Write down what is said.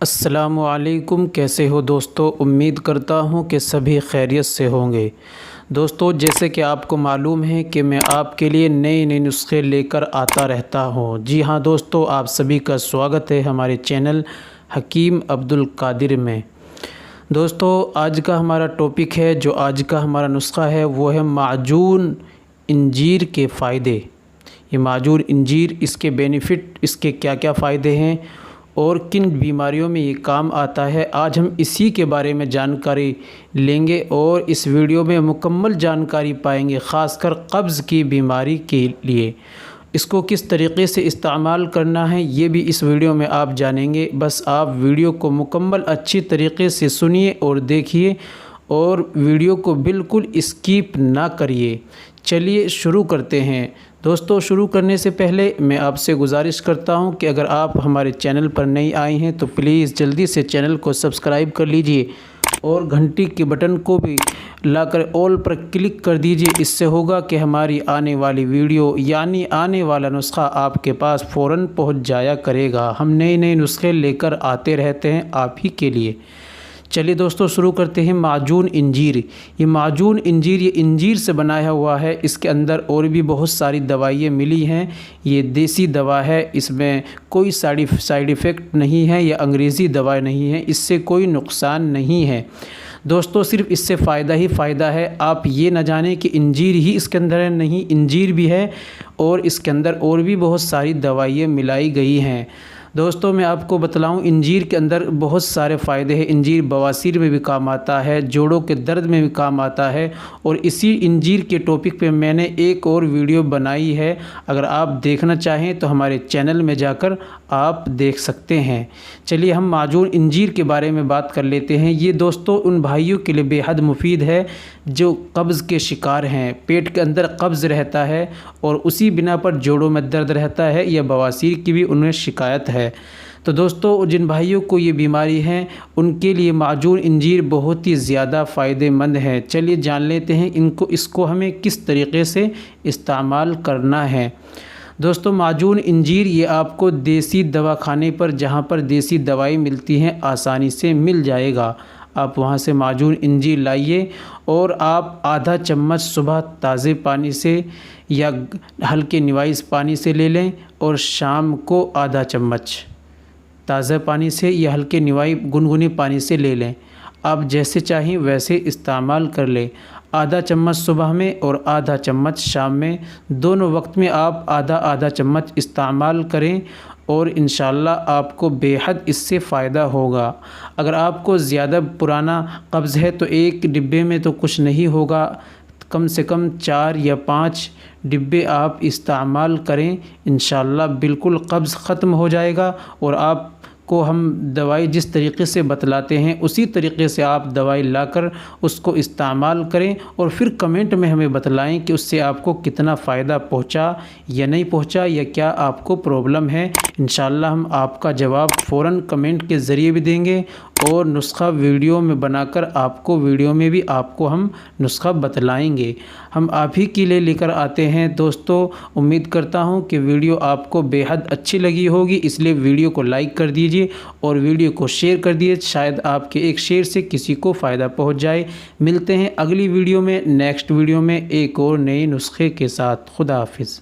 السلام علیکم، کیسے ہو دوستو؟ امید کرتا ہوں کہ سبھی خیریت سے ہوں گے۔ دوستو، جیسے کہ آپ کو معلوم ہے کہ میں آپ کے لیے نئے نسخے لے کر آتا رہتا ہوں۔ جی ہاں دوستو، آپ سبھی کا سواگت ہے ہمارے چینل حکیم عبدالقادر میں۔ دوستو، آج کا ہمارا ٹاپک ہے، جو آج کا ہمارا نسخہ ہے وہ ہے معجون انجیر کے فائدے۔ یہ معجون انجیر، اس کے بینیفٹ، اس کے کیا کیا فائدے ہیں اور کن بیماریوں میں یہ کام آتا ہے، آج ہم اسی کے بارے میں جانکاری لیں گے اور اس ویڈیو میں مکمل جانکاری پائیں گے، خاص کر قبض کی بیماری کے لیے۔ اس کو کس طریقے سے استعمال کرنا ہے یہ بھی اس ویڈیو میں آپ جانیں گے۔ بس آپ ویڈیو کو مکمل اچھی طریقے سے سنیے اور دیکھیے اور ویڈیو کو بالکل اسکپ نہ کریے۔ چلیے شروع کرتے ہیں۔ دوستو، شروع کرنے سے پہلے میں آپ سے گزارش کرتا ہوں کہ اگر آپ ہمارے چینل پر نئے آئے ہیں تو پلیز جلدی سے چینل کو سبسکرائب کر لیجئے اور گھنٹی کے بٹن کو بھی لا کر آل پر کلک کر دیجئے۔ اس سے ہوگا کہ ہماری آنے والی ویڈیو یعنی آنے والا نسخہ آپ کے پاس فوراً پہنچ جایا کرے گا۔ ہم نئے نسخے لے کر آتے رہتے ہیں آپ ہی کے لیے۔ چلیے دوستو، شروع کرتے ہیں۔ معجون انجیر، یہ معجون انجیر یہ انجیر سے بنایا ہوا ہے۔ اس کے اندر اور بھی بہت ساری دوائیں ملی ہیں۔ یہ دیسی دوا ہے، اس میں کوئی سائیڈ ایفیکٹ نہیں ہے، یہ انگریزی دوا نہیں ہے، اس سے کوئی نقصان نہیں ہے۔ دوستو، صرف اس سے فائدہ ہی فائدہ ہے۔ آپ یہ نہ جانیں کہ انجیر ہی اس کے اندر ہے، نہیں، انجیر بھی ہے اور اس کے اندر اور بھی بہت ساری دوائیں ملائی گئی ہیں۔ دوستو، میں آپ کو بتلاؤں، انجیر کے اندر بہت سارے فائدے ہیں۔ انجیر بواسیر میں بھی کام آتا ہے، جوڑوں کے درد میں بھی کام آتا ہے، اور اسی انجیر کے ٹاپک پہ میں نے ایک اور ویڈیو بنائی ہے۔ اگر آپ دیکھنا چاہیں تو ہمارے چینل میں جا کر آپ دیکھ سکتے ہیں۔ چلیے ہم معجون انجیر کے بارے میں بات کر لیتے ہیں۔ یہ دوستو ان بھائیوں کے لیے بے حد مفید ہے جو قبض کے شکار ہیں، پیٹ کے اندر قبض رہتا ہے اور اسی بنا پر جوڑوں میں درد رہتا ہے یا بواسیر کی بھی انہیں شکایت ہے۔ تو دوستو، جن بھائیوں کو یہ بیماری ہے ان کے لیے معجون انجیر بہت ہی زیادہ فائدہ مند ہے۔ چلیے جان لیتے ہیں اس کو ہمیں کس طریقے سے استعمال کرنا ہے۔ دوستو، معجون انجیر یہ آپ کو دیسی دواخانے پر، جہاں پر دیسی دوائیں ملتی ہیں، آسانی سے مل جائے گا۔ آپ وہاں سے معجون انجیر لائیے اور آپ آدھا چمچ صبح تازے پانی سے یا ہلکے نوائز پانی سے لے لیں اور شام کو آدھا چمچ تازہ پانی سے یا ہلکے گنگنے پانی سے لے لیں۔ آپ جیسے چاہیں ویسے استعمال کر لیں۔ آدھا چمچ صبح میں اور آدھا چمچ شام میں، دونوں وقت میں آپ آدھا آدھا چمچ استعمال کریں اور انشاءاللہ آپ کو بے حد اس سے فائدہ ہوگا۔ اگر آپ کو زیادہ پرانا قبض ہے تو ایک ڈبے میں تو کچھ نہیں ہوگا، کم سے کم 4 یا 5 ڈبے آپ استعمال کریں، انشاءاللہ بالکل قبض ختم ہو جائے گا۔ اور آپ کو ہم دوائی جس طریقے سے بتلاتے ہیں اسی طریقے سے آپ دوائی لا کر اس کو استعمال کریں اور پھر کمنٹ میں ہمیں بتلائیں کہ اس سے آپ کو کتنا فائدہ پہنچا یا نہیں پہنچا یا کیا آپ کو پرابلم ہے۔ انشاءاللہ ہم آپ کا جواب فوراً کمنٹ کے ذریعے بھی دیں گے اور نسخہ ویڈیو میں بنا کر آپ کو ویڈیو میں بھی آپ کو ہم نسخہ بتلائیں گے۔ ہم آپ ہی کے لیے لے کر آتے ہیں۔ دوستو، امید کرتا ہوں کہ ویڈیو آپ کو بے حد اچھی لگی ہوگی، اس لیے ویڈیو کو لائک کر دیجئے اور ویڈیو کو شیئر کر دیجئے، شاید آپ کے ایک شیئر سے کسی کو فائدہ پہنچ جائے۔ ملتے ہیں اگلی ویڈیو میں، نیکسٹ ویڈیو میں ایک اور نئے نسخے کے ساتھ۔ خدا حافظ۔